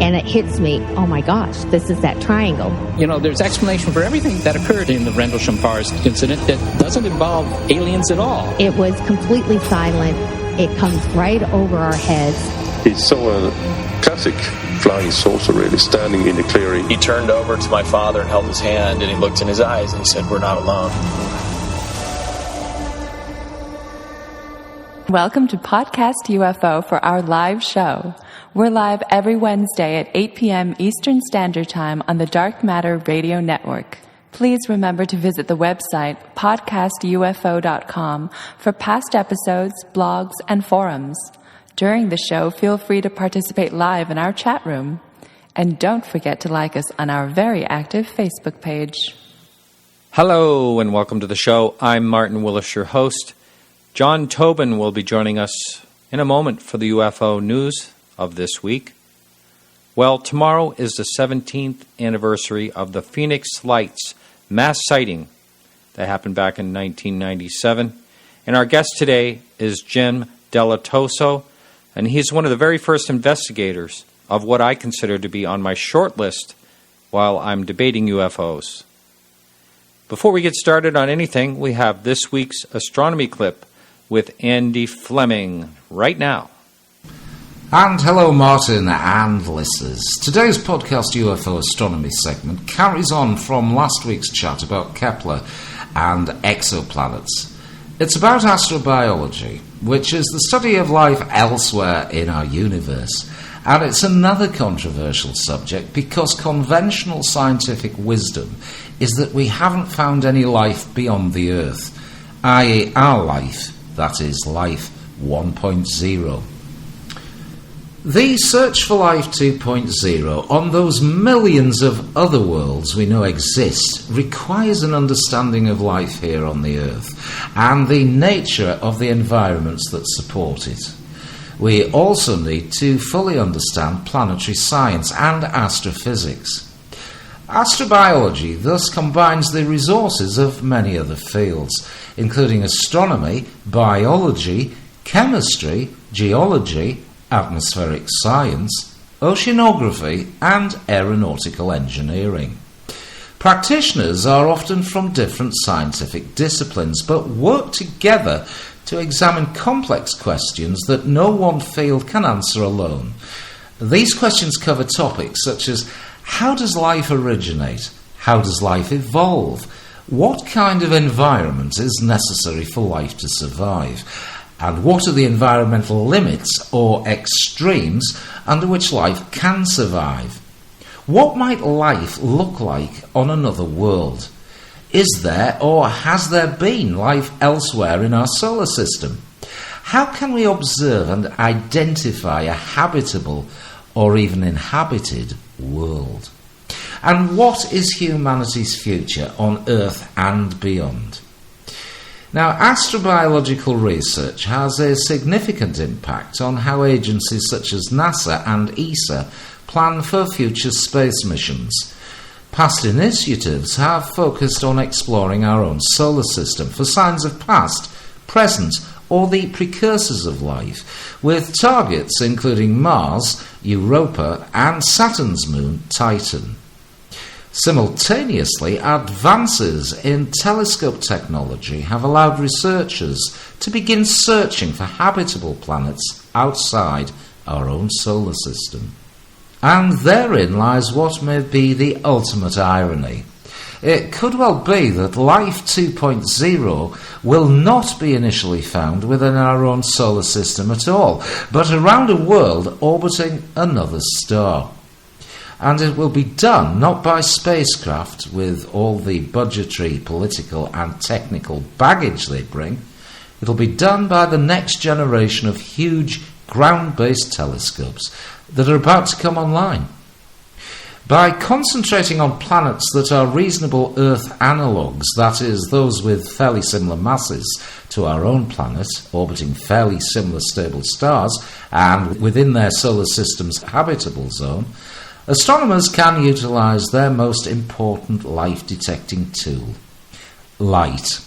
and it hits me, oh my gosh, this is that triangle. You know, there's explanation for everything that occurred in the Rendlesham Forest incident that doesn't involve aliens at all. It was completely silent. It comes right over our heads. He saw a classic flying saucer, really, standing in the clearing. He turned over to my father and held his hand, and he looked in his eyes and he said, "We're not alone." Welcome to Podcast UFO for our live show. We're live every Wednesday at 8 p.m. Eastern Standard Time on the Dark Matter Radio Network. Please remember to visit the website podcastufo.com for past episodes, blogs, and forums. During the show, feel free to participate live in our chat room. And don't forget to like us on our very active Facebook page. Hello and welcome to the show. I'm Martin Willis, your host. John Tobin will be joining us in a moment for the UFO news of this week. Well, tomorrow is the 17th anniversary of the Phoenix Lights mass sighting that happened back in 1997. And our guest today is Jim Delatoso, and he's one of the very first investigators of what I consider to be on my short list while I'm debating UFOs. Before we get started on anything, we have this week's astronomy clip with Andy Fleming right now. And hello, Martin and listeners. Today's podcast UFO astronomy segment carries on from last week's chat about Kepler and exoplanets. It's about astrobiology, which is the study of life elsewhere in our universe. And it's another controversial subject because conventional scientific wisdom is that we haven't found any life beyond the Earth, i.e. our life, that is life 1.0. The search for life 2.0 on those millions of other worlds we know exist requires an understanding of life here on the Earth and the nature of the environments that support it. We also need to fully understand planetary science and astrophysics. Astrobiology thus combines the resources of many other fields, including astronomy, biology, chemistry, geology, atmospheric science, oceanography, and aeronautical engineering. Practitioners are often from different scientific disciplines, but work together to examine complex questions that no one field can answer alone. These questions cover topics such as: how does life originate? How does life evolve? What kind of environment is necessary for life to survive? And what are the environmental limits or extremes under which life can survive? What might life look like on another world? Is there or has there been life elsewhere in our solar system? How can we observe and identify a habitable or even inhabited world? And what is humanity's future on Earth and beyond? Now, astrobiological research has a significant impact on how agencies such as NASA and ESA plan for future space missions. Past initiatives have focused on exploring our own solar system for signs of past, present, or the precursors of life, with targets including Mars, Europa, and Saturn's moon, Titan. Simultaneously, advances in telescope technology have allowed researchers to begin searching for habitable planets outside our own solar system. And therein lies what may be the ultimate irony. It could well be that life 2.0 will not be initially found within our own solar system at all, but around a world orbiting another star. And it will be done not by spacecraft with all the budgetary, political and technical baggage they bring. It'll be done by the next generation of huge ground-based telescopes that are about to come online. By concentrating on planets that are reasonable Earth analogues, that is, those with fairly similar masses to our own planet, orbiting fairly similar stable stars, and within their solar system's habitable zone, astronomers can utilize their most important life-detecting tool, light.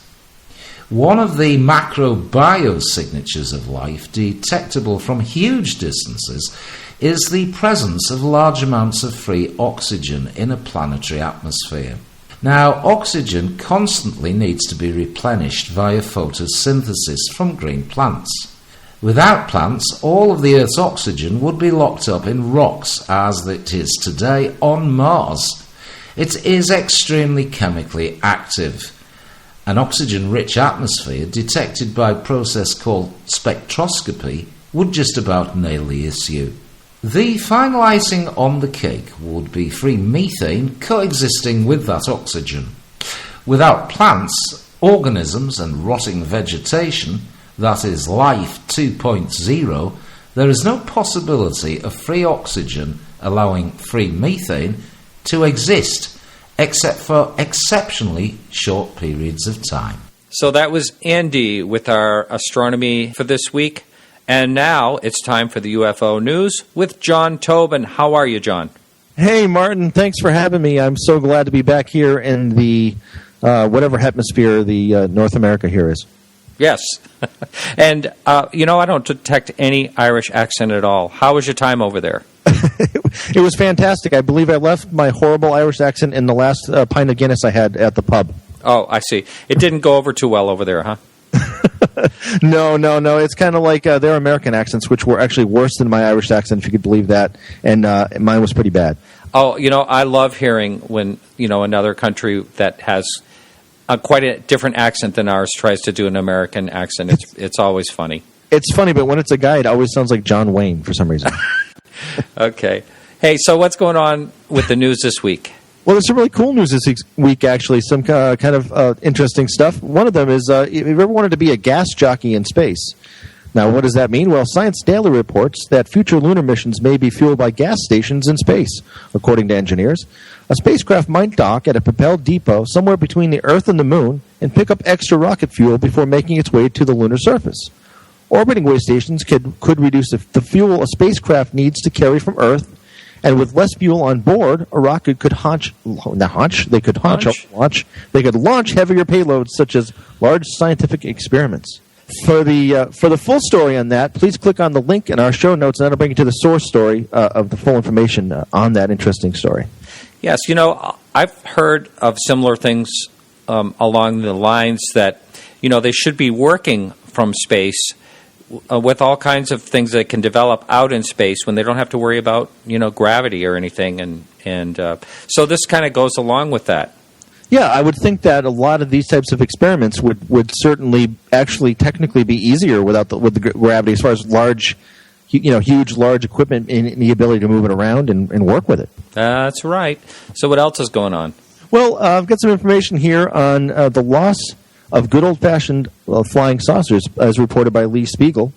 One of the macro biosignatures of life detectable from huge distances is the presence of large amounts of free oxygen in a planetary atmosphere. Now, oxygen constantly needs to be replenished via photosynthesis from green plants. Without plants, all of the Earth's oxygen would be locked up in rocks as it is today on Mars. It is extremely chemically active. An oxygen-rich atmosphere detected by a process called spectroscopy would just about nail the issue. The final icing on the cake would be free methane coexisting with that oxygen. Without plants, organisms and rotting vegetation, that is life 2.0, there is no possibility of free oxygen allowing free methane to exist, except for exceptionally short periods of time. So that was Andy with our astronomy for this week. And now it's time for the UFO news with John Tobin. How are you, John? Hey, Martin. Thanks for having me. I'm so glad to be back here in the whatever hemisphere the North America here is. Yes. And, I don't detect any Irish accent at all. How was your time over there? It was fantastic. I believe I left my horrible Irish accent in the last pint of Guinness I had at the pub. Oh, I see. It didn't go over too well over there, huh? No. It's kind of like their American accents, which were actually worse than my Irish accent, if you could believe that. And mine was pretty bad. Oh, I love hearing when, another country that has quite a different accent than ours tries to do an American accent. It's always funny. It's funny, but when it's a guy, it always sounds like John Wayne for some reason. Okay. Hey, so what's going on with the news this week? Well, there's some really cool news this week, actually. Some kind of interesting stuff. One of them is, if you ever wanted to be a gas jockey in space. Now, what does that mean? Well, Science Daily reports that future lunar missions may be fueled by gas stations in space, according to engineers. A spacecraft might dock at a propelled depot somewhere between the Earth and the Moon and pick up extra rocket fuel before making its way to the lunar surface. Orbiting way stations could reduce the fuel a spacecraft needs to carry from Earth, and with less fuel on board, a rocket could launch heavier payloads such as large scientific experiments. For the full story on that, please click on the link in our show notes, and that'll bring you to the source story of the full information on that interesting story. Yes, I've heard of similar things along the lines that, they should be working from space with all kinds of things that can develop out in space when they don't have to worry about, gravity or anything. And so this kind of goes along with that. Yeah, I would think that a lot of these types of experiments would certainly actually technically be easier with the gravity, as far as huge large equipment and the ability to move it around and work with it. That's right. So what else is going on? Well, I've got some information here on the loss of good old-fashioned flying saucers, as reported by Lee Spiegel.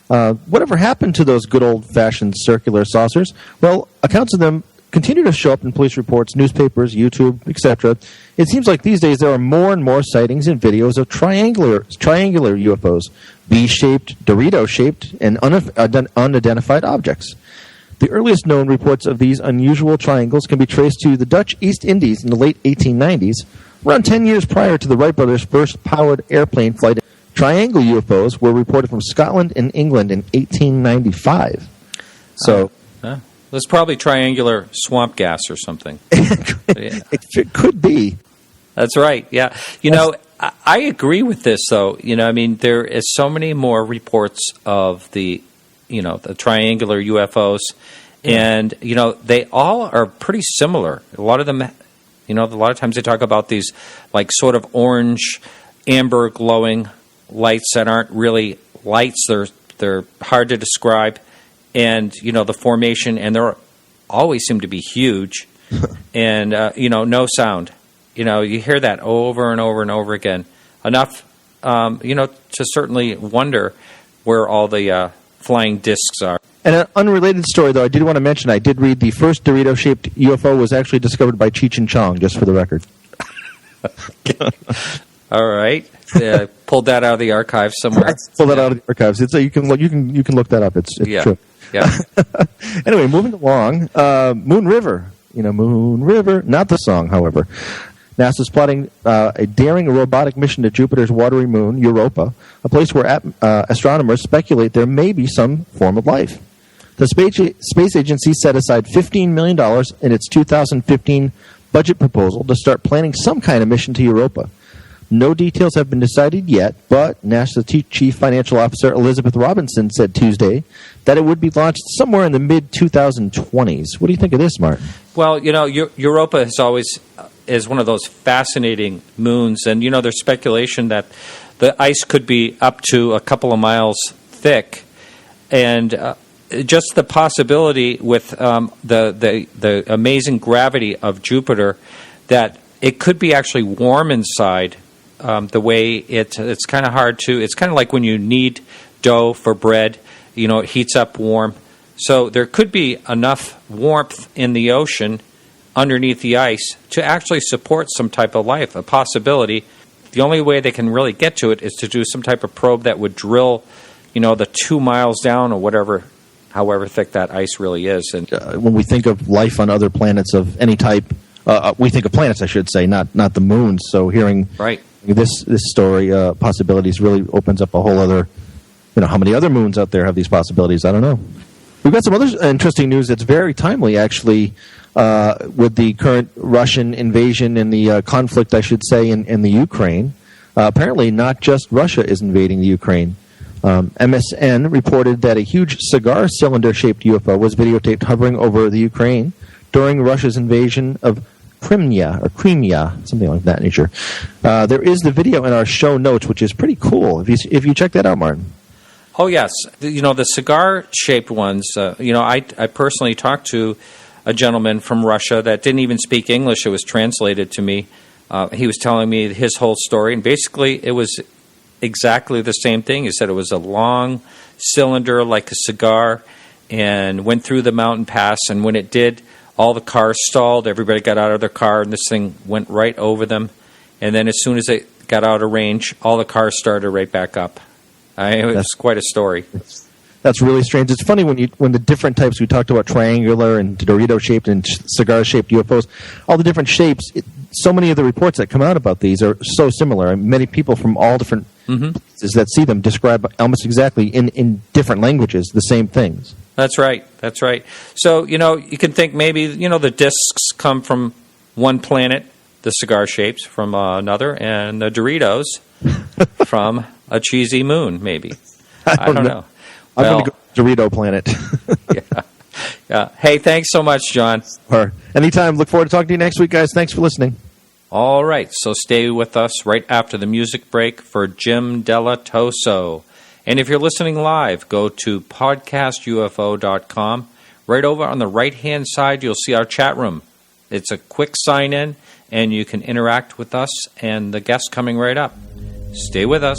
Whatever happened to those good old-fashioned circular saucers? Well, accounts of them continue to show up in police reports, newspapers, YouTube, etc. It seems like these days there are more and more sightings and videos of triangular UFOs, V-shaped, Dorito-shaped, and unidentified objects. The earliest known reports of these unusual triangles can be traced to the Dutch East Indies in the late 1890s, around 10 years prior to the Wright brothers' first powered airplane flight. Triangle UFOs were reported from Scotland and England in 1895. So... It's probably triangular swamp gas or something. It could be. That's right. Yeah. I agree with this, though. There is so many more reports of the triangular UFOs, and, they all are pretty similar. A lot of them, a lot of times they talk about these, like, sort of orange, amber glowing lights that aren't really lights. They're hard to describe. And, the formation, and they always seem to be huge, and, no sound. You hear that over and over and over again. Enough, to certainly wonder where all the flying discs are. And an unrelated story, though, I did want to mention, I did read the first Dorito-shaped UFO was actually discovered by Cheech and Chong, just for the record. All right. Pulled that out of the archives somewhere. Pull that out of the archives. You can look that up. It's true. Yeah. Anyway, moving along, Moon River. Moon River, not the song, however. NASA's plotting a daring robotic mission to Jupiter's watery moon, Europa, a place where astronomers speculate there may be some form of life. The space agency set aside $15 million in its 2015 budget proposal to start planning some kind of mission to Europa. No details have been decided yet, but NASA Chief Financial Officer Elizabeth Robinson said Tuesday that it would be launched somewhere in the mid-2020s. What do you think of this, Martin? Well, Europa is one of those fascinating moons, and, there's speculation that the ice could be up to a couple of miles thick, and just the possibility with the amazing gravity of Jupiter that it could be actually warm inside. The way it's kind of hard to. It's kind of like when you knead dough for bread. It heats up warm. So there could be enough warmth in the ocean underneath the ice to actually support some type of life, a possibility. The only way they can really get to it is to do some type of probe that would drill, the 2 miles down or whatever, however thick that ice really is. And when we think of life on other planets of any type, we think of planets, I should say, not the moon. So hearing this story, possibilities, really opens up a whole other, how many other moons out there have these possibilities? I don't know. We've got some other interesting news that's very timely, actually, with the current Russian invasion and the conflict, I should say, in the Ukraine. Apparently, not just Russia is invading the Ukraine. MSN reported that a huge cigar cylinder-shaped UFO was videotaped hovering over the Ukraine during Russia's invasion of Crimea, something like that nature. There is the video in our show notes, which is pretty cool. If you check that out, Martin. Oh, yes. The cigar-shaped ones, I personally talked to a gentleman from Russia that didn't even speak English. It was translated to me. He was telling me his whole story, and basically it was exactly the same thing. He said it was a long cylinder like a cigar and went through the mountain pass, and when it did, all the cars stalled, everybody got out of their car, and this thing went right over them. And then as soon as it got out of range, all the cars started right back up. It was quite a story. That's really strange. It's funny when the different types, we talked about triangular and Dorito-shaped and cigar-shaped UFOs, all the different shapes, so many of the reports that come out about these are so similar. And many people from all different places that see them describe almost exactly in different languages the same things. That's right. So, you can think maybe, the discs come from one planet, the cigar shapes from another, and the Doritos from a cheesy moon, maybe. I don't know. I'm going to go Dorito planet. Yeah. Hey, thanks so much, John. Anytime. Look forward to talking to you next week, guys. Thanks for listening. All right. So stay with us right after the music break for Jim Delatoso. And if you're listening live, go to podcastufo.com. Right over on the right-hand side, you'll see our chat room. It's a quick sign-in, and you can interact with us and the guests coming right up. Stay with us.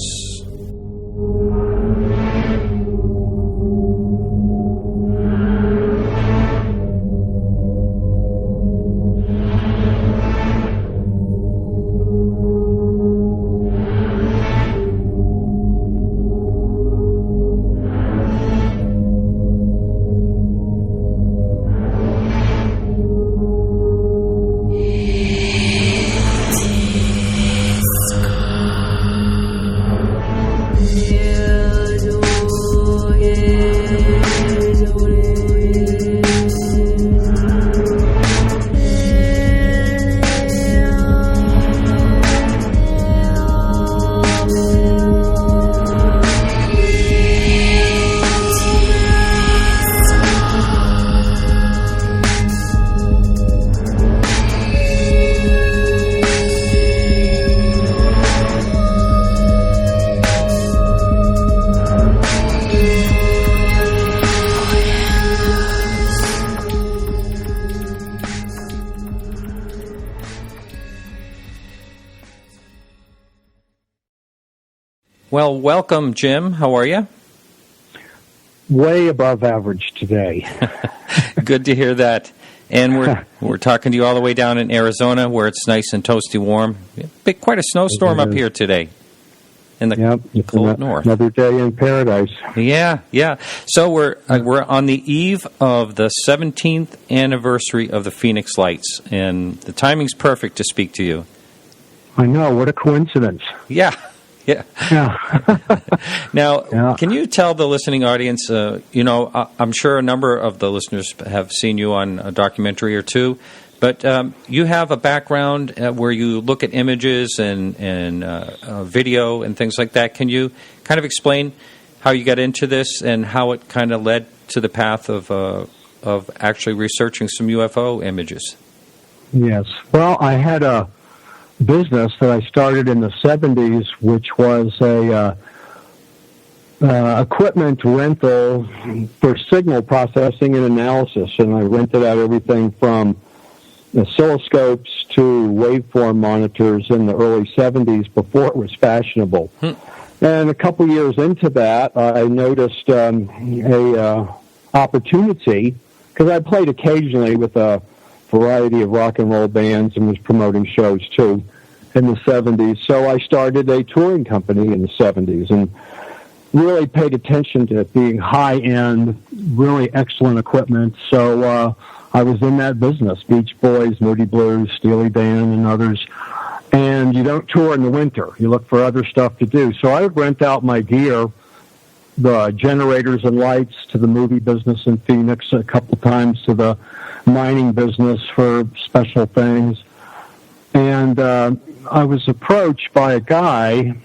Well, welcome, Jim. How are you? Way above average today. Good to hear that. And we're talking to you all the way down in Arizona, where it's nice and toasty warm. Quite a snowstorm up here today in the cold north. Another day in paradise. Yeah. So we're on the eve of the 17th anniversary of the Phoenix Lights, and the timing's perfect to speak to you. I know. What a coincidence. Yeah. Yeah. Now, Yeah. can you tell the listening audience, I'm sure a number of the listeners have seen you on a documentary or two, but you have a background where you look at images and video and things like that. Can you kind of explain how you got into this and how it kind of led to the path of actually researching some UFO images? Yes. Well, I had a business that I started in the 70s, which was a equipment rental for signal processing and analysis, and I rented out everything from oscilloscopes to waveform monitors in the early 70s before it was fashionable. And a couple years into that, I noticed a opportunity, because I played occasionally with a variety of rock and roll bands and was promoting shows too in the 70s. So I started a touring company in the 70s and really paid attention to it being high-end, really excellent equipment. So I was in that business, Beach Boys, Moody Blues, Steely Dan, and others. And you don't tour in the winter. You look for other stuff to do. So I would rent out my gear, the generators and lights, to the movie business in Phoenix, a couple times to the mining business for special things. And I was approached by a guy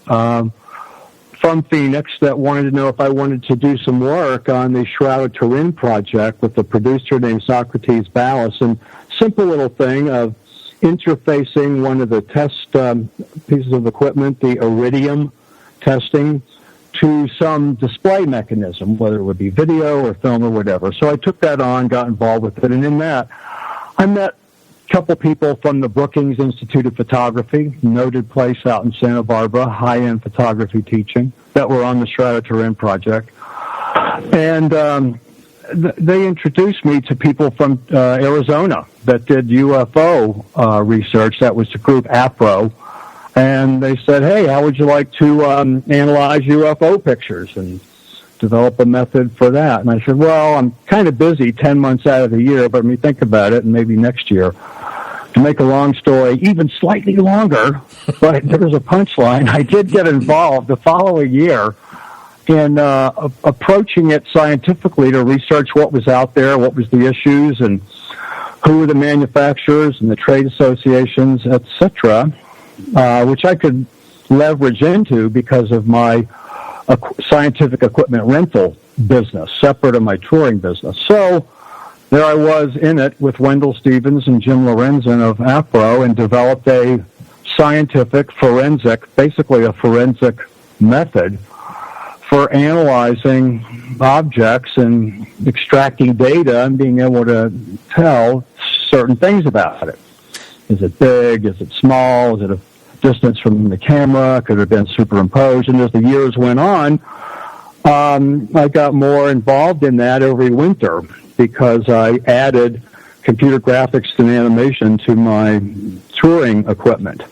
from Phoenix that wanted to know if I wanted to do some work on the Shroud of Turin project with a producer named Socrates Ballas. And simple little thing of interfacing one of the test pieces of equipment, the iridium testing, to some display mechanism, whether it would be video or film or whatever. So I took that on, got involved with it, and in that, I met a couple people from the Brookings Institute of Photography, noted place out in Santa Barbara, high-end photography teaching, that were on the Shroud of Turin project. And they introduced me to people from Arizona that did UFO research. That was the group APRO. And they said, hey, how would you like to analyze UFO pictures and develop a method for that? And I said, well, I'm kind of busy 10 months out of the year, but let me think about it, and maybe next year. To make a long story even slightly longer, but there was a punchline, I did get involved the following year in approaching it scientifically to research what was out there, what was the issues, and who were the manufacturers and the trade associations, etc., which I could leverage into because of my scientific equipment rental business, separate of my touring business. So there I was in it with Wendell Stevens and Jim Lorenzen of APRO and developed a scientific forensic, basically a forensic method for analyzing objects and extracting data and being able to tell certain things about it. Is it big? Is it small? Is it a distance from the camera? Could it have been superimposed? And as the years went on, I got more involved in that every winter because I added computer graphics and animation to my touring equipment.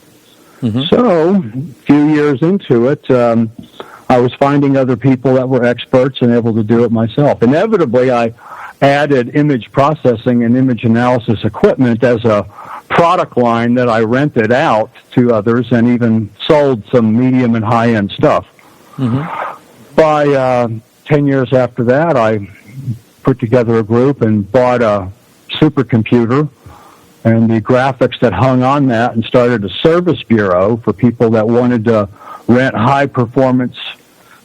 Mm-hmm. So, a few years into it, I was finding other people that were experts and able to do it myself. Inevitably, I added image processing and image analysis equipment as a product line that I rented out to others and even sold some medium and high-end stuff. Mm-hmm. By 10 years after that, I put together a group and bought a supercomputer and the graphics that hung on that and started a service bureau for people that wanted to rent high-performance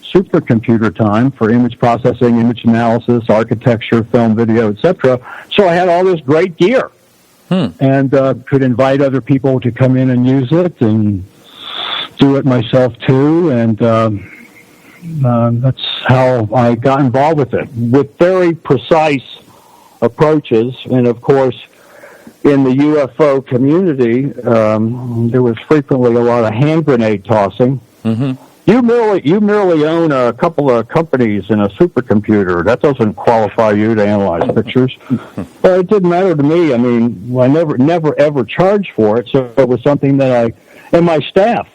supercomputer time for image processing, image analysis, architecture, film, video, etc. So I had all this great gear and could invite other people to come in and use it and do it myself too. And that's how I got involved with it, with very precise approaches. And of course, in the UFO community, there was frequently a lot of hand grenade tossing. Mm-hmm. You merely own a couple of companies and a supercomputer. That doesn't qualify you to analyze pictures. But it didn't matter to me. I mean, I never ever charged for it. So it was something that and my staff,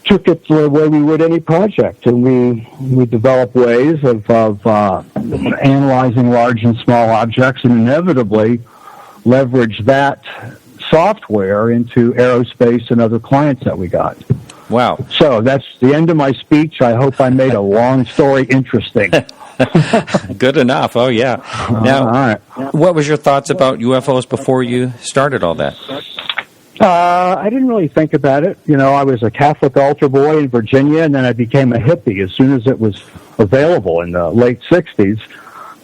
took it the way we would any project, and we developed ways of analyzing large and small objects, and inevitably leverage that software into aerospace and other clients that we got. Wow. So that's the end of my speech. I hope I made a long story interesting. Good enough. Oh, yeah. Now, all right. What was your thoughts about UFOs before you started all that? I didn't really think about it. You know, I was a Catholic altar boy in Virginia, and then I became a hippie as soon as it was available in the late 60s.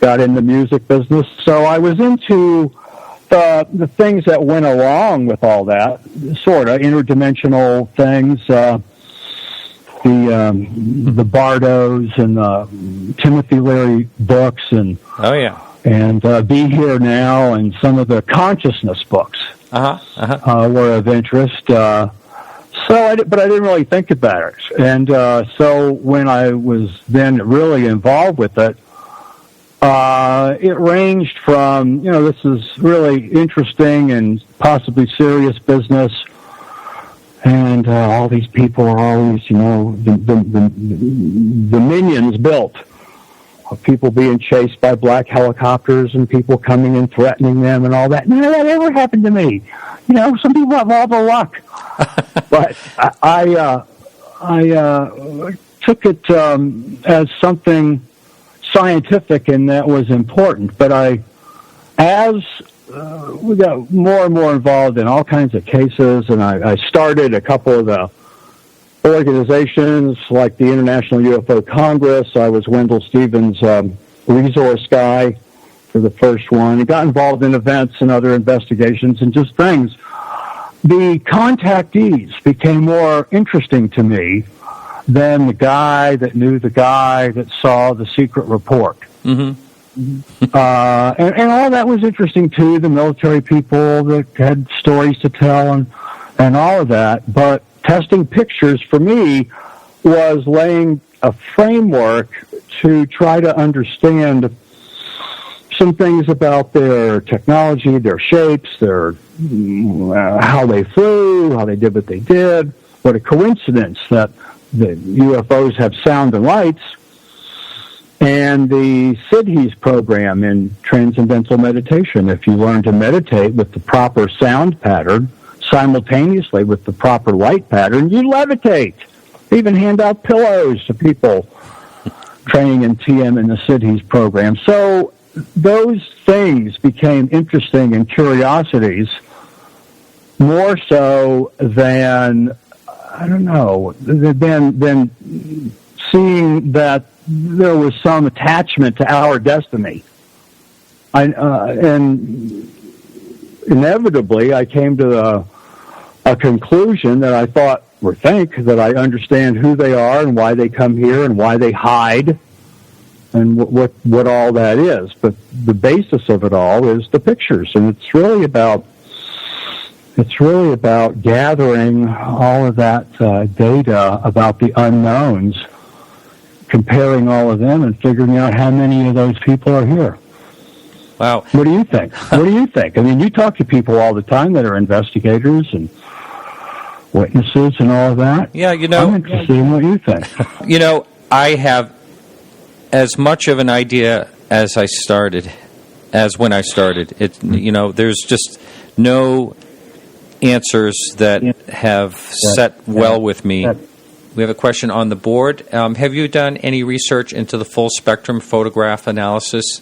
Got in the music business. So I was into the things that went along with all that, sort of interdimensional things, the Bardos and the Timothy Leary books, and Be Here Now, and some of the consciousness books were of interest. But I didn't really think about it. And so when I was then really involved with it, it ranged from, you know, this is really interesting and possibly serious business, and all these people are always, you know, the minions built of people being chased by black helicopters and people coming and threatening them and all that. None of that ever happened to me. You know, some people have all the luck. But I took it as something scientific, and that was important. But as we got more and more involved in all kinds of cases, and I started a couple of the organizations like the International UFO Congress. I was Wendell Stevens' resource guy for the first one. I got involved in events and other investigations and just things. The contactees became more interesting to me than the guy that knew the guy that saw the secret report. And all that was interesting too, the military people that had stories to tell and all of that. But testing pictures for me was laying a framework to try to understand some things about their technology, their shapes, their how they flew, how they did what they did. What a coincidence that the UFOs have sound and lights, and the Sidhes program in transcendental meditation. If you learn to meditate with the proper sound pattern simultaneously with the proper light pattern, you levitate. They even hand out pillows to people training in TM in the Sidhes program. So those things became interesting and curiosities, more so than, I don't know, than seeing that there was some attachment to our destiny. And inevitably, I came to a conclusion that I thought, or think, that I understand who they are and why they come here and why they hide and what all that is. But the basis of it all is the pictures, and it's really about gathering all of that data about the unknowns, comparing all of them, and figuring out how many of those people are here. Wow. What do you think? What do you think? I mean, you talk to people all the time that are investigators and witnesses and all of that. Yeah, you know, I'm interested in what you think. You know, I have as much of an idea as when I started. It, you know, there's just no answers that have set well with me. We have a question on the board. Have you done any research into the full spectrum photograph analysis?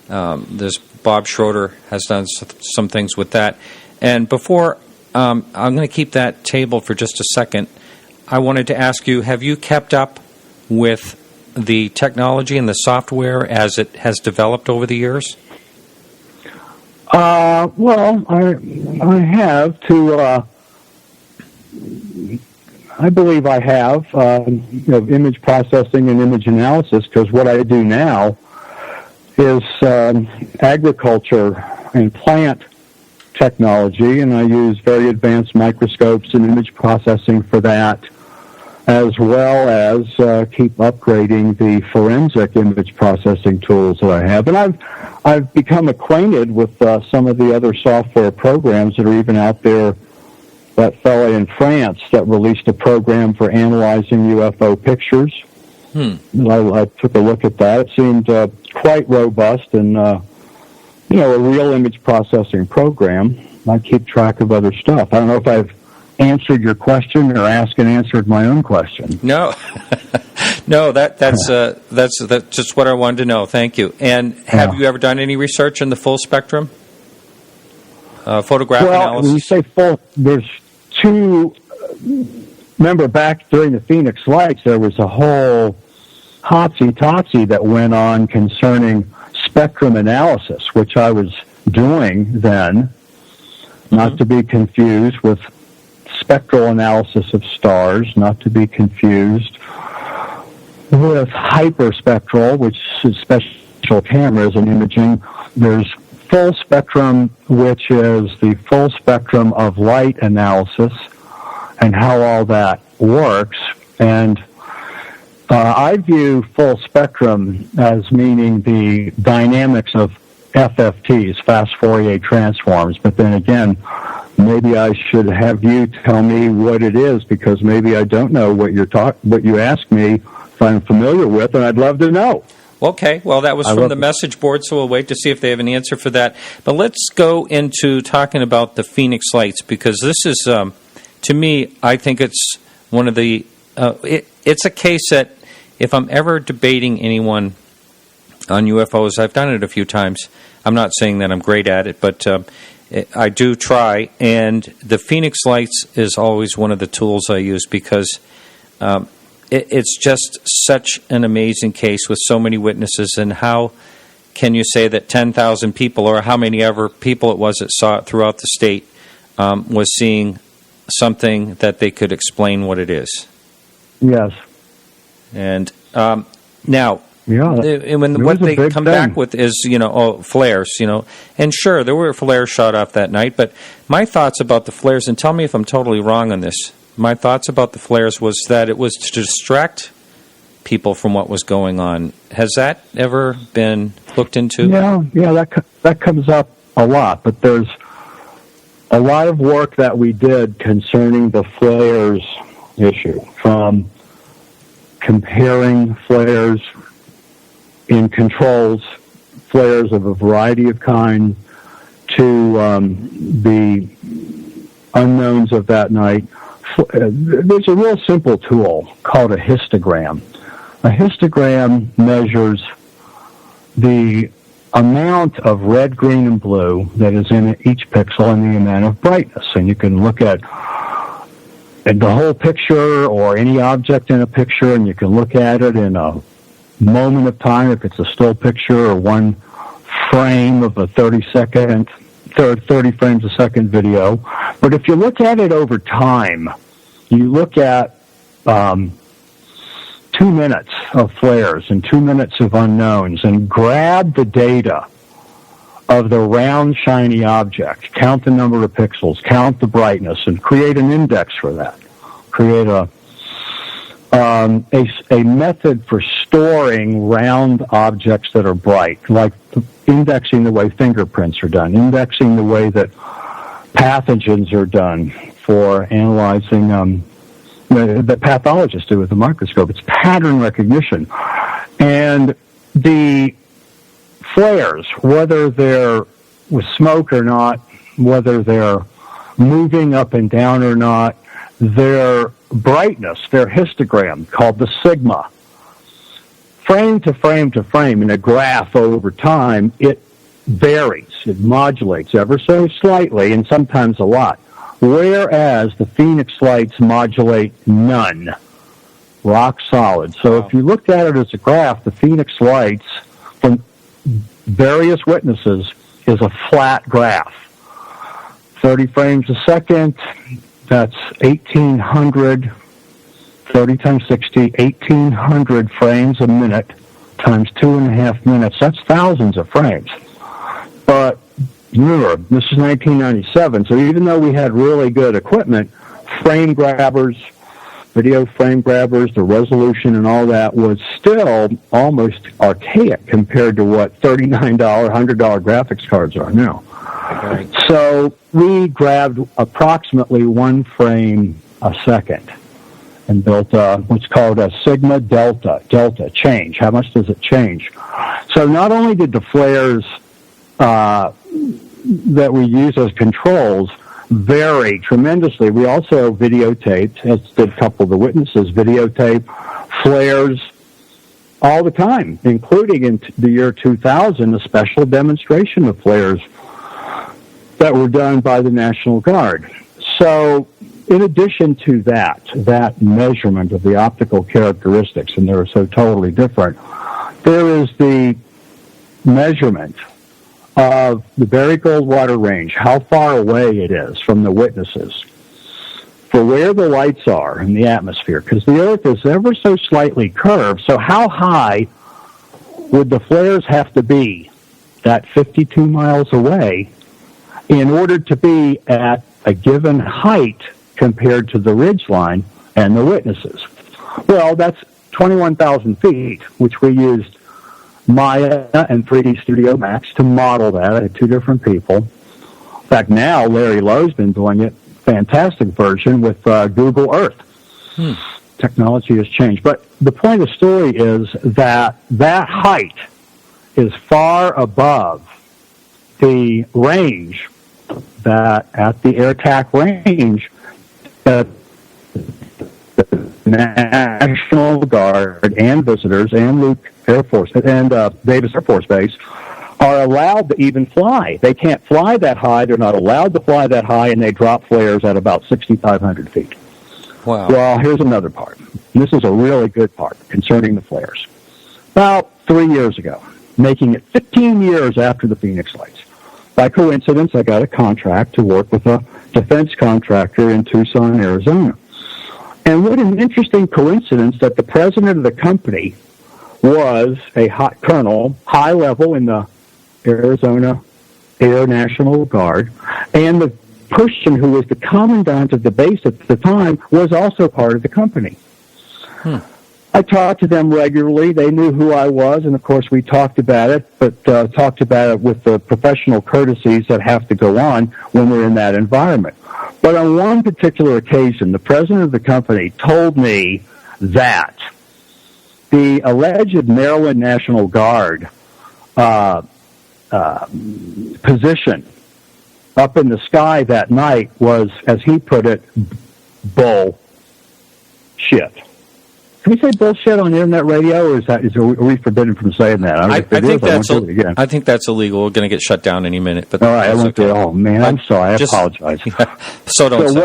There's Bob Schroeder has done some things with that. And before, I'm going to keep that table for just a second. I wanted to ask you, have you kept up with the technology and the software as it has developed over the years? Well, I have to, I believe I have, image processing and image analysis, because what I do now is agriculture and plant technology, and I use very advanced microscopes and image processing for that, as well as keep upgrading the forensic image processing tools that I have. And I've become acquainted with some of the other software programs that are even out there. That fellow in France that released a program for analyzing UFO pictures. I took a look at that. It seemed quite robust and a real image processing program. I keep track of other stuff. I don't know if I've answered your question or asked and answered my own question. No, no, that's just what I wanted to know. Thank you. And have you ever done any research in the full spectrum photograph analysis? When you say full, there's two. Remember, back during the Phoenix Lights, there was a whole hotsy-totsy that went on concerning spectrum analysis, which I was doing then, not to be confused with spectral analysis of stars, not to be confused with hyperspectral, which is special cameras and imaging. There's full spectrum, which is the full spectrum of light analysis and how all that works. And I view full spectrum as meaning the dynamics of FFTs, fast Fourier transforms. But then again, maybe I should have you tell me what it is, because maybe I don't know what you asked me if I'm familiar with, and I'd love to know. Okay, well, that was from the message board, so we'll wait to see if they have an answer for that. But let's go into talking about the Phoenix Lights, because this is, to me, I think it's one of the, it's a case that if I'm ever debating anyone on UFOs, I've done it a few times. I'm not saying that I'm great at it, but I do try. And the Phoenix Lights is always one of the tools I use, because it's just such an amazing case with so many witnesses. And how can you say that 10,000 people, or how many ever people it was that saw it throughout the state, was seeing something that they could explain what it is? Yes. And now, when what they come back with is, flares, And sure, there were flares shot off that night, but my thoughts about the flares, and tell me if I'm totally wrong on this, my thoughts about the flares was that it was to distract people from what was going on. Has that ever been looked into? Yeah, that comes up a lot, but there's a lot of work that we did concerning the flares issue, from comparing flares in controls, flares of a variety of kinds, to the unknowns of that night. There's a real simple tool called a histogram. A histogram measures the amount of red, green, and blue that is in each pixel and the amount of brightness. And you can look at the whole picture or any object in a picture, and you can look at it in a moment of time, if it's a still picture, or one frame of a 30 frames a second video. But if you look at it over time, you look at 2 minutes of flares and 2 minutes of unknowns, and grab the data of the round, shiny object, count the number of pixels, count the brightness, and create an index for that. Create a method for storing round objects that are bright, like indexing the way fingerprints are done, indexing the way that pathogens are done for analyzing, that pathologists do with the microscope. It's pattern recognition. And the flares, whether they're with smoke or not, whether they're moving up and down or not, their brightness, their histogram, called the sigma, frame to frame to frame in a graph over time, it varies. It modulates ever so slightly, and sometimes a lot. Whereas the Phoenix Lights modulate none. Rock solid. So if you looked at it as a graph, the Phoenix Lights, from various witnesses, is a flat graph. 30 frames a second, that's 1,800, 30 times 60, 1,800 frames a minute times 2.5 minutes. That's thousands of frames. But remember, this is 1997, so even though we had really good equipment, frame grabbers, video frame grabbers, the resolution and all that was still almost archaic compared to what $39, $100 graphics cards are now. Okay. So we grabbed approximately 1 frame a second and built what's called a sigma delta change. How much does it change? So not only did the flares that we use as controls vary tremendously. We also videotaped, as did a couple of the witnesses, videotape flares all the time, including in the year 2000, a special demonstration of flares that were done by the National Guard. So, in addition to that measurement of the optical characteristics, and they're so totally different, there is the measurement of the buried Goldwater Range, how far away it is from the witnesses, for where the lights are in the atmosphere, because the Earth is ever so slightly curved, so how high would the flares have to be that 52 miles away in order to be at a given height compared to the ridgeline and the witnesses? Well, that's 21,000 feet, which we used Maya and 3D Studio Max to model that. I had two different people. In fact, now Larry Lowe's been doing it, fantastic version with Google Earth. Technology has changed. But the point of the story is that height is far above the range that at the air attack range that the National Guard and visitors and Luke Air Force and Davis Air Force Base are allowed to even fly. They can't fly that high. They're not allowed to fly that high, and they drop flares at about 6,500 feet. Wow. Well, here's another part. This is a really good part concerning the flares. About 3 years ago, making it 15 years after the Phoenix Lights, by coincidence, I got a contract to work with a defense contractor in Tucson, Arizona. And what an interesting coincidence that the president of the company was a colonel, high level in the Arizona Air National Guard, and the person who was the commandant of the base at the time was also part of the company. I talked to them regularly. They knew who I was, and of course we talked about it, but talked about it with the professional courtesies that have to go on when we're in that environment. But on one particular occasion, the president of the company told me that the alleged Maryland National Guard position up in the sky that night was, as he put it, bullshit. Can we say bullshit on internet radio, or are we forbidden from saying that? I think that's illegal. We're going to get shut down any minute. But all right, I won't do it. Oh man, I'm sorry. I apologize. Yeah,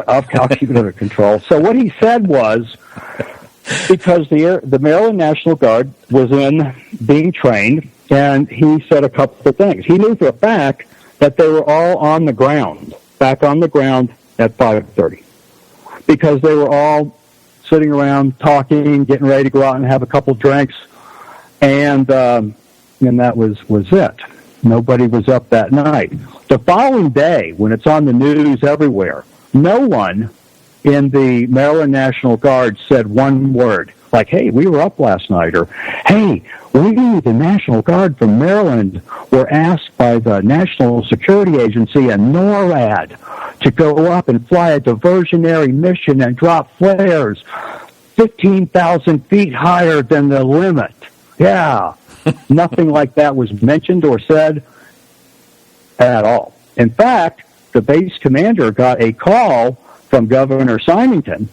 I'll keep it under control. So what he said was, because the Maryland National Guard was being trained, and he said a couple of things. He knew for a fact that they were all on the ground, back on the ground at 5:30, because they were all sitting around talking, getting ready to go out and have a couple drinks, and that was it. Nobody was up that night. The following day, when it's on the news everywhere, no one in the Maryland National Guard said one word, like, hey, we were up last night, or, hey, we, the National Guard from Maryland, were asked by the National Security Agency and NORAD to go up and fly a diversionary mission and drop flares 15,000 feet higher than the limit. Yeah, nothing like that was mentioned or said at all. In fact, the base commander got a call from Governor Symington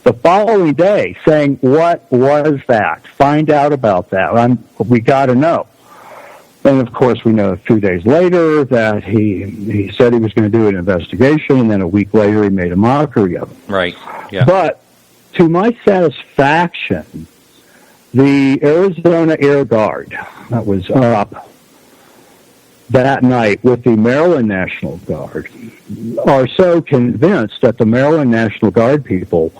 the following day saying, what was that? Find out about that. We got to know. And, of course, we know 2 days later that he said he was going to do an investigation, and then a week later he made a mockery of it. Right, yeah. But to my satisfaction, the Arizona Air Guard that was up that night with the Maryland National Guard are so convinced that the Maryland National Guard people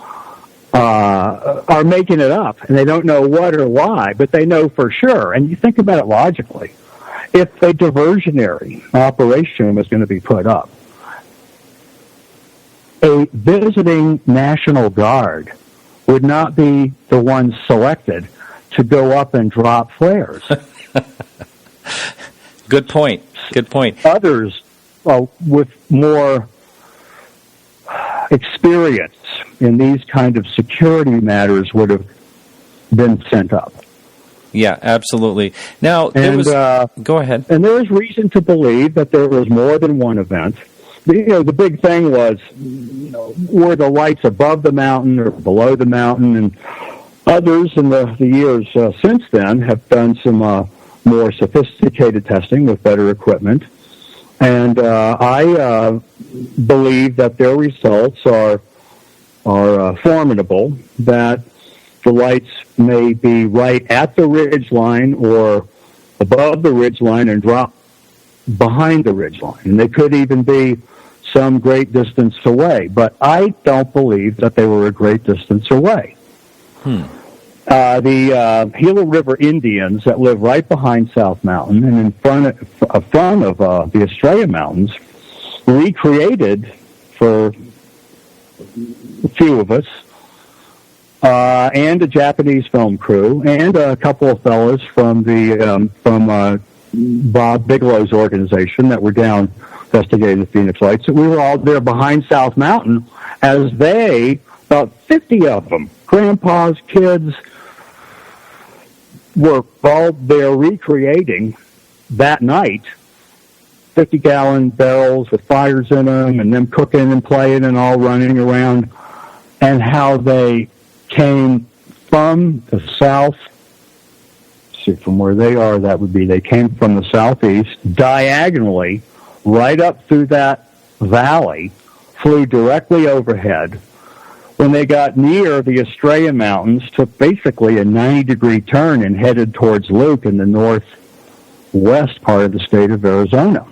are making it up, and they don't know what or why, but they know for sure. And you think about it logically. If a diversionary operation was going to be put up, a visiting National Guard would not be the one selected to go up and drop flares. Good point. Good point. Others with more experience in these kind of security matters would have been sent up. Yeah, absolutely. Now, go ahead. And there is reason to believe that there was more than one event. The big thing was, were the lights above the mountain or below the mountain? And others in the years since then have done some more sophisticated testing with better equipment. And I believe that their results are formidable, that the lights may be right at the ridge line or above the ridge line and drop behind the ridge line. And they could even be some great distance away. But I don't believe that they were a great distance away. The Gila River Indians that live right behind South Mountain and in front of the Estrella Mountains recreated for a few of us, and a Japanese film crew, and a couple of fellows from Bob Bigelow's organization that were down investigating the Phoenix Lights. We were all there behind South Mountain as they, about 50 of them, grandpas, kids, were all there recreating that night 50-gallon barrels with fires in them and them cooking and playing and all running around, and how they came from the south. See, from where they are, that would be, they came from the southeast, diagonally, right up through that valley, flew directly overhead. When they got near the Estrella Mountains, took basically a 90-degree turn and headed towards Luke in the northwest part of the state of Arizona.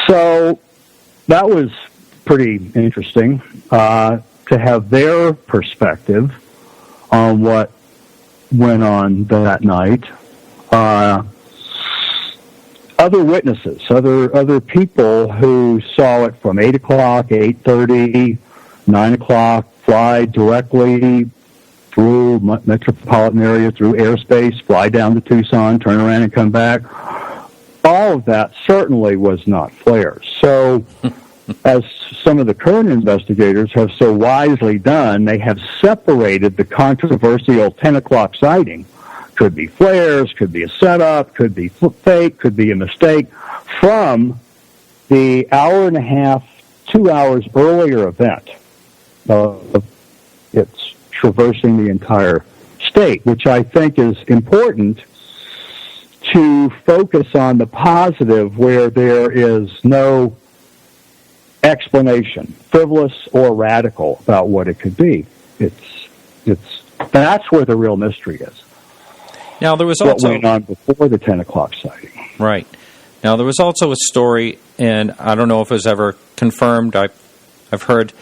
So that was pretty interesting to have their perspective on what went on that night. Other witnesses, other people who saw it from 8 o'clock, 8:30, 9 o'clock, fly directly through metropolitan area, through airspace, fly down to Tucson, turn around and come back. All of that certainly was not flares. So, as some of the current investigators have so wisely done, they have separated the controversial 10 o'clock sighting. Could be flares, could be a setup, could be fake, could be a mistake, from the hour and a half, 2 hours earlier event. It's traversing the entire state, which I think is important to focus on the positive where there is no explanation, frivolous or radical, about what it could be. That's where the real mystery is. Now, there was what also went on before the 10 o'clock sighting. Right. Now, there was also a story, and I don't know if it was ever confirmed. I've heard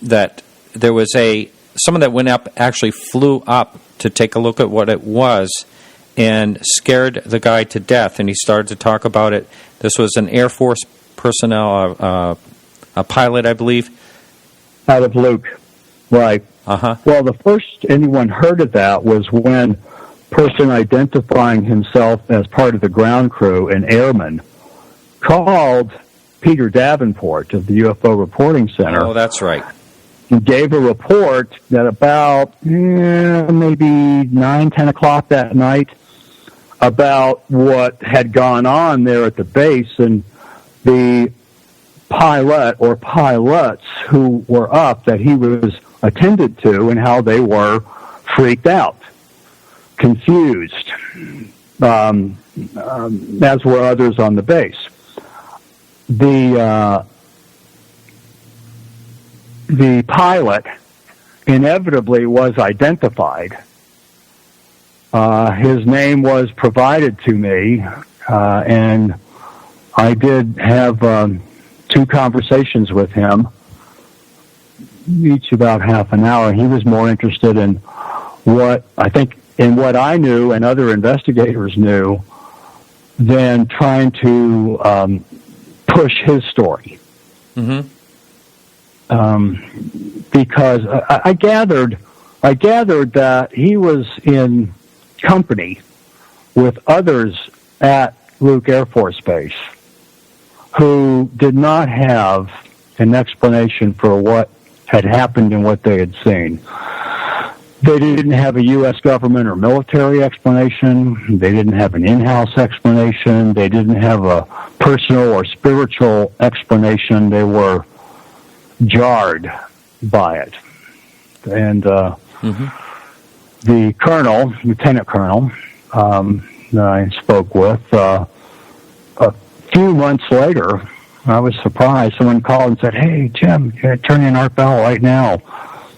that there was someone that went up, actually flew up to take a look at what it was, and scared the guy to death, and he started to talk about it. This was an Air Force personnel, a pilot, I believe. Out of Luke, right. Uh-huh. Well, the first anyone heard of that was when person identifying himself as part of the ground crew, an airman, called Peter Davenport of the UFO Reporting Center. Oh, that's right. He gave a report that about maybe 9, 10 o'clock that night about what had gone on there at the base, and the pilot or pilots who were up that he was attended to, and how they were freaked out, confused, as were others on the base. The pilot inevitably was identified. His name was provided to me, and I did have 2 conversations with him, each about half an hour. He was more interested in what I knew and other investigators knew than trying to push his story. Mm-hmm. Because I gathered that he was in company with others at Luke Air Force Base who did not have an explanation for what had happened and what they had seen. They didn't have a U.S. government or military explanation. They didn't have an in-house explanation. They didn't have a personal or spiritual explanation. They were jarred by it. And the colonel, lieutenant colonel, that I spoke with, a few months later, I was surprised. Someone called and said, "Hey, Jim, turn in our bell right now.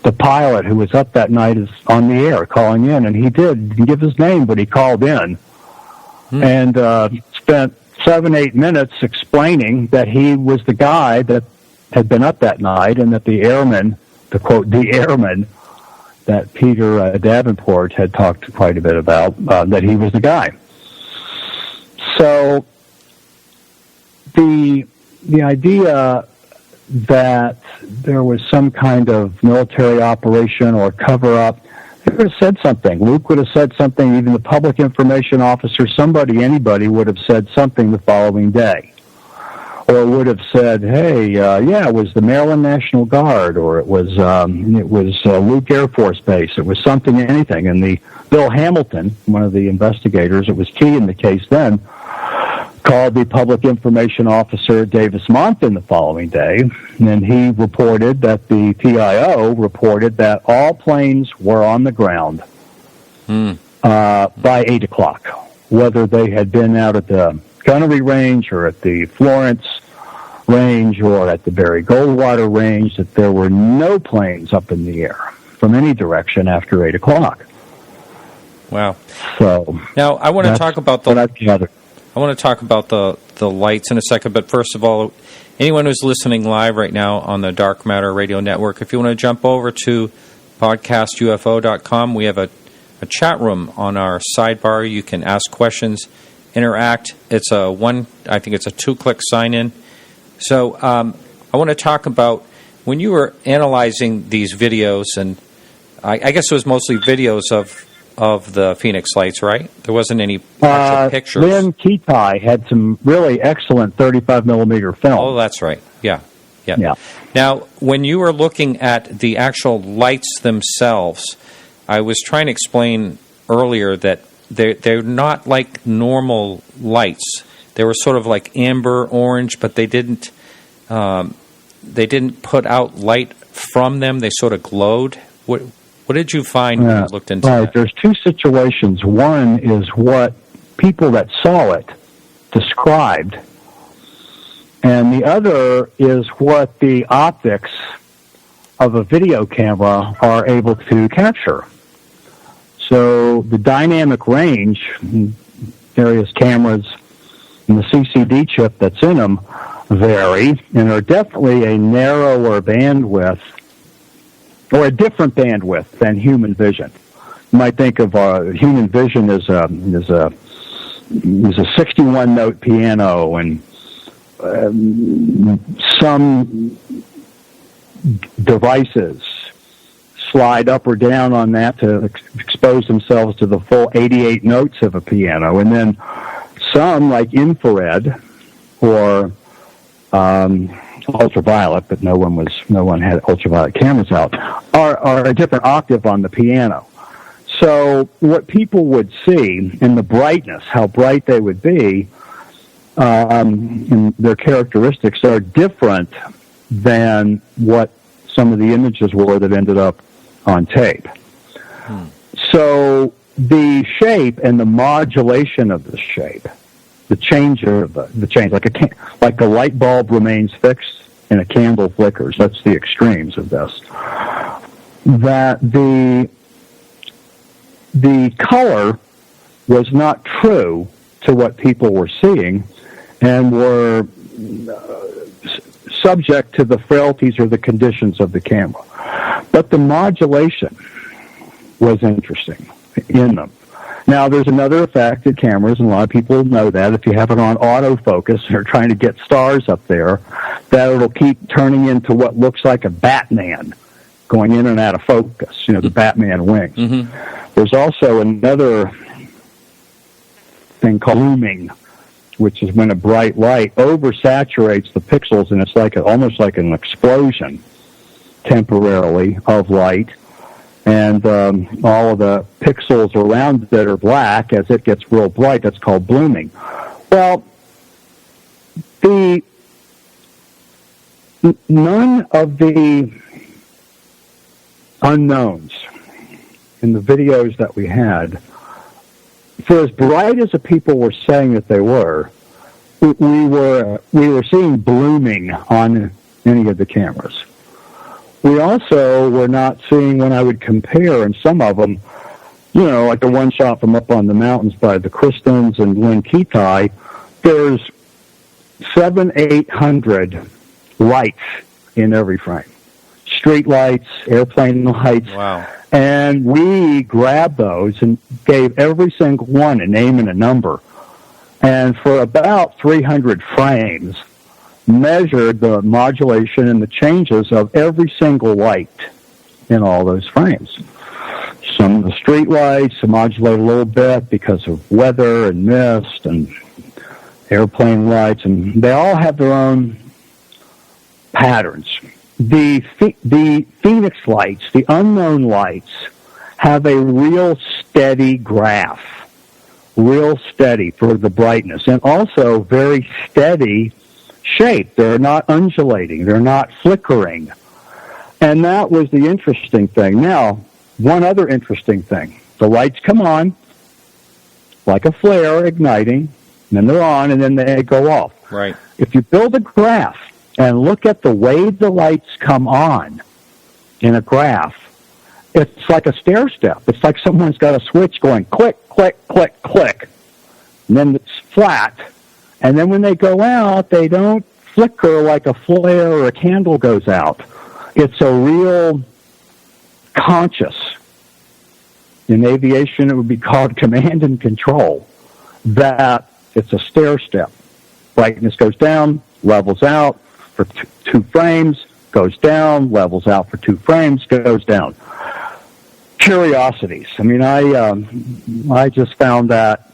The pilot who was up that night is on the air calling in," and he didn't give his name, but he called in and spent 7-8 minutes explaining that he was the guy that had been up that night, and that the airman, the quote, the airman that Peter Davenport had talked quite a bit about, that he was the guy. So the idea that there was some kind of military operation or cover-up, they would have said something. Luke would have said something. Even the public information officer, somebody, anybody would have said something the following day. Or would have said, "Hey, it was the Maryland National Guard," or it was Luke Air Force Base. It was something, anything. And the Bill Hamilton, one of the investigators, it was key in the case then, called the public information officer Davis Monson the following day, and he reported that the PIO reported that all planes were on the ground by 8 o'clock, whether they had been out at the gunnery range or at the Florence range or at the Barry Goldwater range, that there were no planes up in the air from any direction after 8 o'clock. Wow. So now I want to talk about the lights in a second, but first of all, anyone who's listening live right now on the Dark Matter Radio Network, if you want to jump over to podcastufo.com, we have a chat room on our sidebar. You can ask questions, interact. It's I think it's a 2-click sign-in. So I want to talk about when you were analyzing these videos, and I guess it was mostly videos of the Phoenix lights, right? There wasn't any actual pictures. Lynn Kitai had some really excellent 35-millimeter film. Oh, that's right. Yeah. Now, when you were looking at the actual lights themselves, I was trying to explain earlier that they're not like normal lights. They were sort of like amber orange, but they didn't put out light from them. They sort of glowed. What did you find when you looked into that? There's two situations. One is what people that saw it described, and the other is what the optics of a video camera are able to capture. So the dynamic range, various cameras, and the CCD chip that's in them vary, and are definitely a narrower bandwidth, or a different bandwidth than human vision. You might think of human vision as a 61-note piano, and some devices slide up or down on that to expose themselves to the full 88 notes of a piano, and then some, like infrared or ultraviolet, but no one had ultraviolet cameras out, are a different octave on the piano. So what people would see in the brightness, how bright they would be, and their characteristics are different than what some of the images were that ended up on tape. So the shape and the modulation of the shape, the change, like the light bulb remains fixed and a candle flickers. That's the extremes of this. That the color was not true to what people were seeing, and were subject to the frailties or the conditions of the camera. But the modulation was interesting in them. Now, there's another effect in cameras, and a lot of people know that. If you have it on autofocus or trying to get stars up there, that it'll keep turning into what looks like a Batman going in and out of focus, the Batman wings. Mm-hmm. There's also another thing called looming, which is when a bright light oversaturates the pixels, and it's almost like an explosion temporarily of light. and all of the pixels around it are black. As it gets real bright, that's called blooming. Well, none of the unknowns in the videos that we had, for as bright as the people were saying that they were, we were seeing blooming on any of the cameras. We also were not seeing, when I would compare, and some of them, like the one shot from up on the mountains by the Kristins and Lynn Kitai, there's 700-800 lights in every frame. Street lights, airplane lights. Wow. And we grabbed those and gave every single one a name and a number. And for about 300 frames, measured the modulation and the changes of every single light in all those frames. Some of the street lights modulate a little bit because of weather and mist and airplane lights, and they all have their own patterns. The Phoenix lights, the unknown lights, have a real steady graph, real steady for the brightness, and also very steady shape. They're not undulating. They're not flickering. And that was the interesting thing. Now, one other interesting thing. The lights come on like a flare igniting, and then they're on, and then they go off. Right. If you build a graph and look at the way the lights come on in a graph, it's like a stair step. It's like someone's got a switch going click, click, click, click. And then it's flat. And then when they go out, they don't flicker like a flare or a candle goes out. It's a real conscious. In aviation, it would be called command and control. That it's a stair step. Brightness goes down, levels out for two frames, goes down, levels out for 2 frames, goes down. Curiosities. I mean, I just found that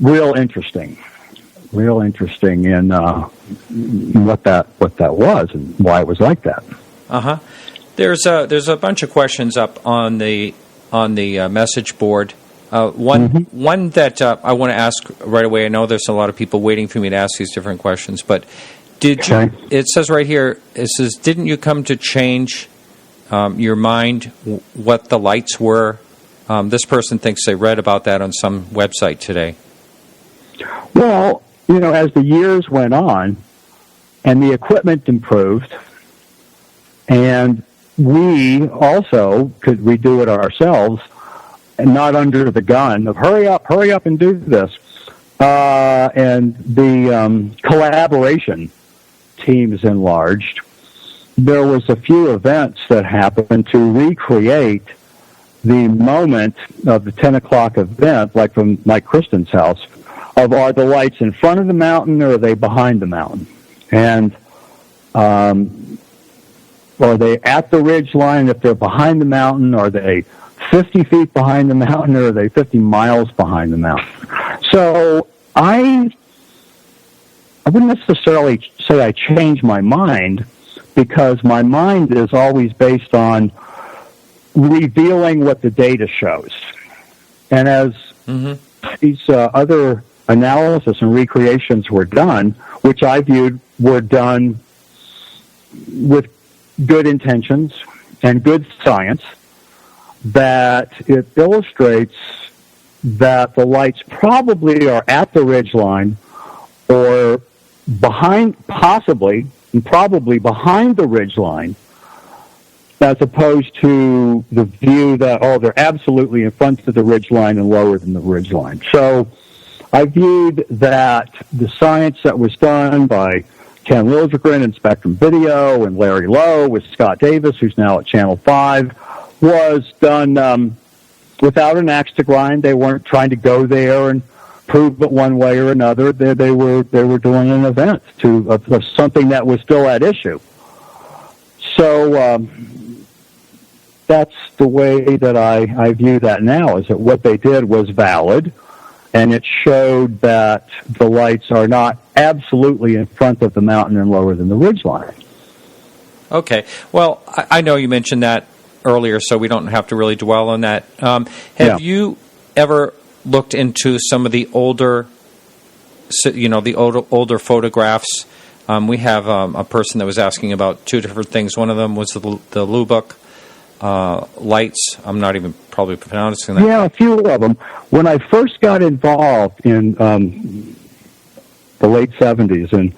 real interesting in what that was and why it was like that. Uh-huh. There's a bunch of questions up on the message board. One that I want to ask right away. I know there's a lot of people waiting for me to ask these different questions, but it says right here, it says, didn't you come to change your mind what the lights were? This person thinks they read about that on some website today. Well, as the years went on and the equipment improved, and we also could redo it ourselves, and not under the gun of hurry up and do this. And the collaboration teams enlarged. There was a few events that happened to recreate the moment of the 10 o'clock event, like from Mike Kristen's house, of are the lights in front of the mountain or are they behind the mountain? And are they at the ridge line? If they're behind the mountain, are they 50 feet behind the mountain, or are they 50 miles behind the mountain? So I wouldn't necessarily say I changed my mind, because my mind is always based on revealing what the data shows. And as these other analysis and recreations were done, which I viewed were done with good intentions and good science, that it illustrates that the lights probably are at the ridgeline or behind, possibly and probably behind the ridgeline, as opposed to the view that, they're absolutely in front of the ridgeline and lower than the ridgeline. So I viewed that the science that was done by Ken Liljegren in Spectrum Video and Larry Lowe with Scott Davis, who's now at Channel 5, was done without an axe to grind. They weren't trying to go there and prove it one way or another. They were doing an event of something that was still at issue. So that's the way that I view that now, is that what they did was valid, and it showed that the lights are not absolutely in front of the mountain and lower than the ridgeline. Okay. Well, I know you mentioned that earlier, so we don't have to really dwell on that. Have you ever looked into some of the older, older photographs? We have a person that was asking about two different things. One of them was the Lubbock lights. I'm not even probably pronouncing that. Yeah, a few of them. When I first got involved in the late 70s and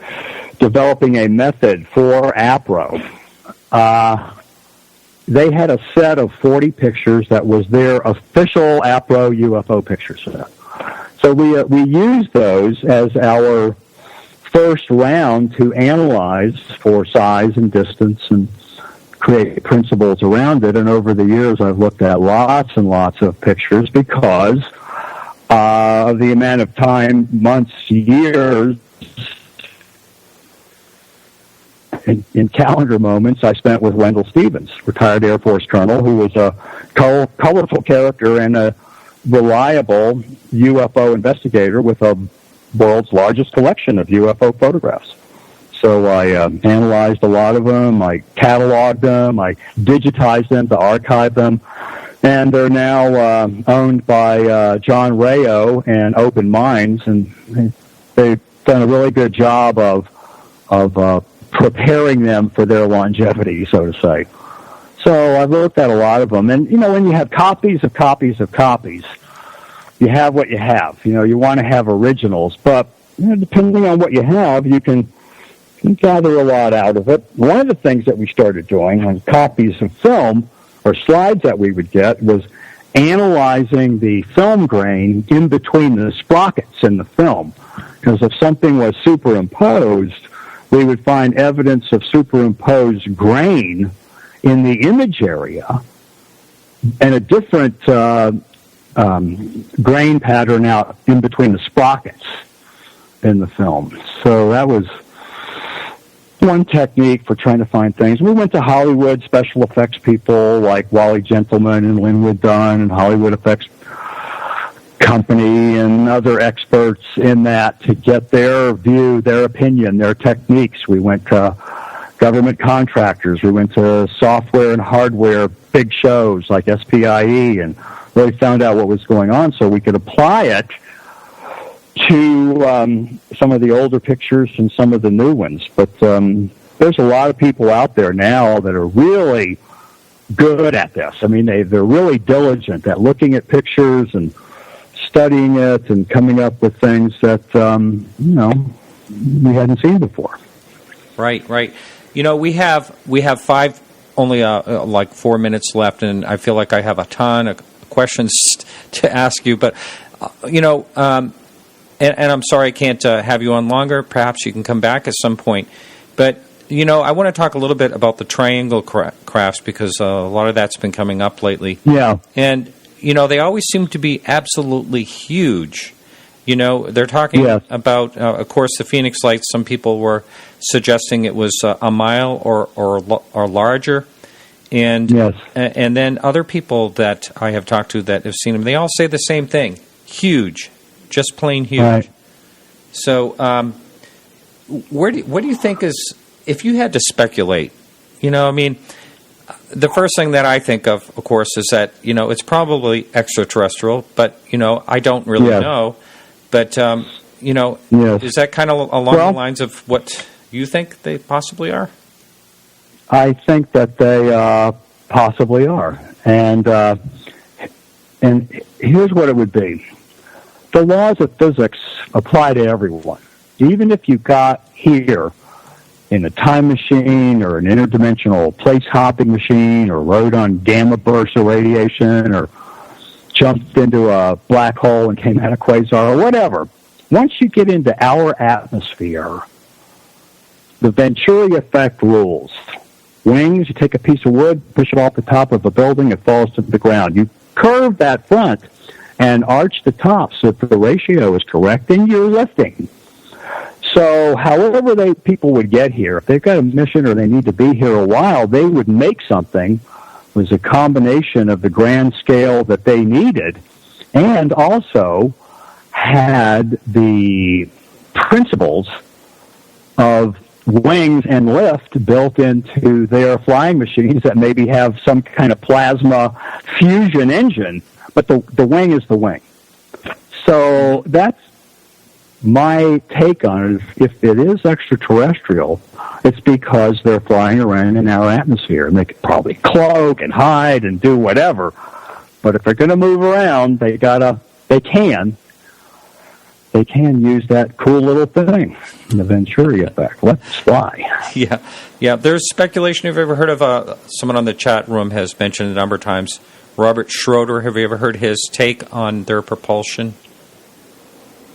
developing a method for APRO, they had a set of 40 pictures that was their official APRO UFO picture set. So we used those as our first round to analyze for size and distance and create principles around it. And over the years, I've looked at lots and lots of pictures because of the amount of time, months, years, in calendar moments I spent with Wendell Stevens, retired Air Force colonel, who was a colorful character and a reliable UFO investigator with a world's largest collection of UFO photographs. So I analyzed a lot of them, I cataloged them, I digitized them to archive them, and they're now owned by John Rayo and Open Minds, and they've done a really good job of preparing them for their longevity, so to say. So I've looked at a lot of them, and when you have copies of copies of copies, you have what you have. You want to have originals, but depending on what you have, you can gather a lot out of it. One of the things that we started doing on copies of film or slides that we would get was analyzing the film grain in between the sprockets in the film. Because if something was superimposed, we would find evidence of superimposed grain in the image area and a different grain pattern out in between the sprockets in the film. So that was one technique for trying to find things. We went to Hollywood special effects people like Wally Gentleman and Linwood Dunn and Hollywood Effects Company and other experts in that to get their view, their opinion, their techniques. We went to government contractors. We went to software and hardware big shows like SPIE and really found out what was going on so we could apply it to some of the older pictures and some of the new ones. But there's a lot of people out there now that are really good at this. I mean, they're really diligent at looking at pictures and studying it and coming up with things that, we hadn't seen before. Right. We have only 4 minutes left, and I feel like I have a ton of questions to ask you, but, and I'm sorry I can't have you on longer. Perhaps you can come back at some point. But, I want to talk a little bit about the triangle crafts because a lot of that's been coming up lately. Yeah. And, they always seem to be absolutely huge. They're talking about, of course, the Phoenix Lights. Some people were suggesting it was a mile or larger. And and then other people that I have talked to that have seen them, they all say the same thing. Huge. Just plain huge. Right. So, what do you think is, if you had to speculate, the first thing that I think of course, is that, it's probably extraterrestrial, but, I don't really know. But, is that kind of along the lines of what you think they possibly are? I think that they possibly are. And here's what it would be. The laws of physics apply to everyone. Even if you got here in a time machine or an interdimensional place-hopping machine or rode on gamma bursts of radiation or jumped into a black hole and came out of quasar or whatever, once you get into our atmosphere, the Venturi effect rules. Wings, you take a piece of wood, push it off the top of a building, it falls to the ground. You curve that front and arch the top so that the ratio is correct, and you're lifting. So however people would get here, if they've got a mission or they need to be here a while, they would make something that was a combination of the grand scale that they needed and also had the principles of wings and lift built into their flying machines that maybe have some kind of plasma fusion engine, but the wing is the wing. So that's my take on it. If it is extraterrestrial, it's because they're flying around in our atmosphere, and they could probably cloak and hide and do whatever. But if they're going to move around, they can use that cool little thing, the Venturi effect. Let's fly. Yeah. There's speculation. Have you ever heard of someone on the chat room has mentioned a number of times, Robert Schroeder? Have you ever heard his take on their propulsion?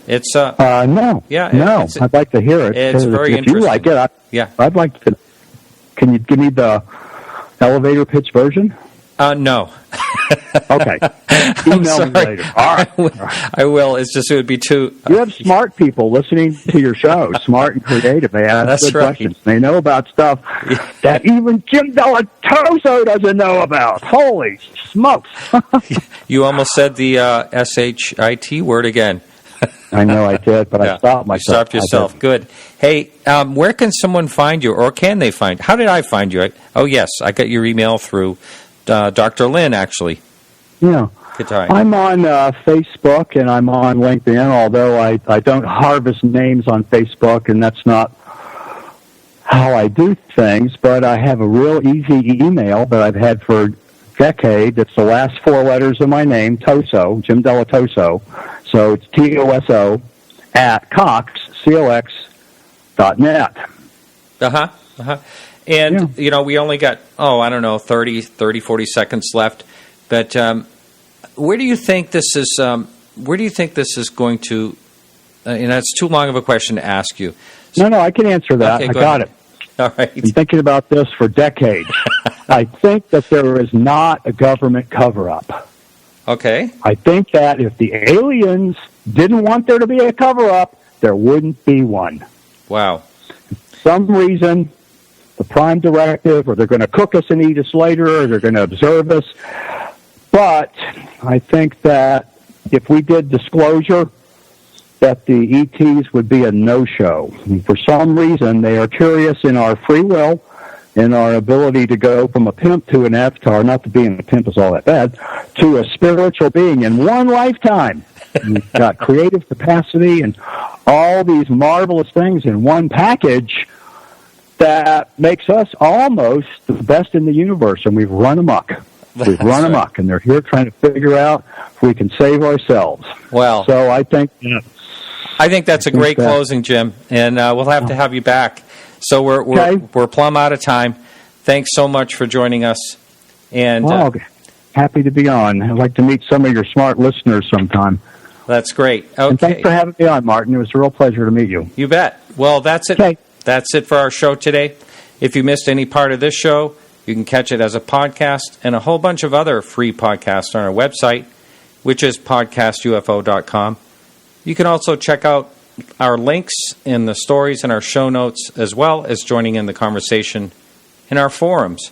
It's no. Yeah, no. I'd like to hear it. It's very if interesting. You like it, I'd like to. Can you give me the elevator pitch version? No. Okay. Email me later. All right. I will. It's just it would be too. You have smart people listening to your show, smart and creative. They ask good questions. They know about stuff that even Jim Delatoso doesn't know about. Holy smokes! You almost said the SHIT word again. I know I did, but I stopped myself. You stopped yourself. Good. Hey, where can someone find you, or can they find? How did I find you? Yes, I got your email through Dr. Lynn, actually. Yeah. Good time. I'm on Facebook and I'm on LinkedIn, although I don't harvest names on Facebook, and that's not how I do things, but I have a real easy email that I've had for a decade. It's the last four letters of my name, Toso, Jim Delatoso. So it's TOSO at cox.net. And, we only got, 40 seconds left. But where do you think this is going to, it's too long of a question to ask you. So, no, I can answer that. Okay, I got it. All right. I've been thinking about this for decades. I think that there is not a government cover-up. Okay. I think that if the aliens didn't want there to be a cover-up, there wouldn't be one. Wow. For some reason, the prime directive, or they're going to cook us and eat us later, or they're going to observe us. But I think that if we did disclosure, that the ETs would be a no-show. And for some reason, they are curious in our free will, in our ability to go from a pimp to an avatar, not that being a pimp is all that bad, to a spiritual being in one lifetime. We've got creative capacity and all these marvelous things in one package that makes us almost the best in the universe, and we've run amok. We've run amok, and they're here trying to figure out if we can save ourselves. Well, so I think that's a great closing, Jim, and we'll have to have you back. So we're plumb out of time. Thanks so much for joining us. And happy to be on. I'd like to meet some of your smart listeners sometime. That's great. Okay. And thanks for having me on, Martin. It was a real pleasure to meet you. You bet. Well, that's it. Okay. That's it for our show today. If you missed any part of this show, you can catch it as a podcast and a whole bunch of other free podcasts on our website, which is podcastufo.com. You can also check out our links in the stories and our show notes, as well as joining in the conversation in our forums.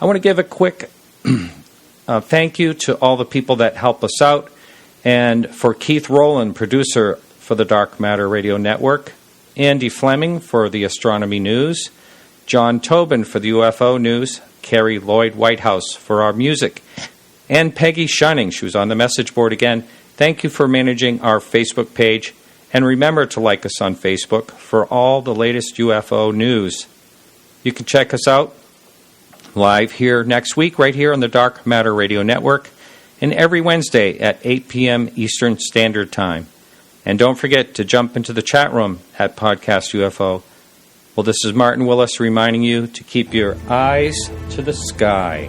I want to give a quick thank you to all the people that help us out, and for Keith Rowland, producer for the Dark Matter Radio Network, Andy Fleming for the Astronomy News, John Tobin for the UFO News, Carrie Lloyd Whitehouse for our music, and Peggy Shunning. She was on the message board again. Thank you for managing our Facebook page. And remember to like us on Facebook for all the latest UFO news. You can check us out live here next week, right here on the Dark Matter Radio Network, and every Wednesday at 8 p.m. Eastern Standard Time. And don't forget to jump into the chat room at Podcast UFO. Well, this is Martin Willis reminding you to keep your eyes to the sky.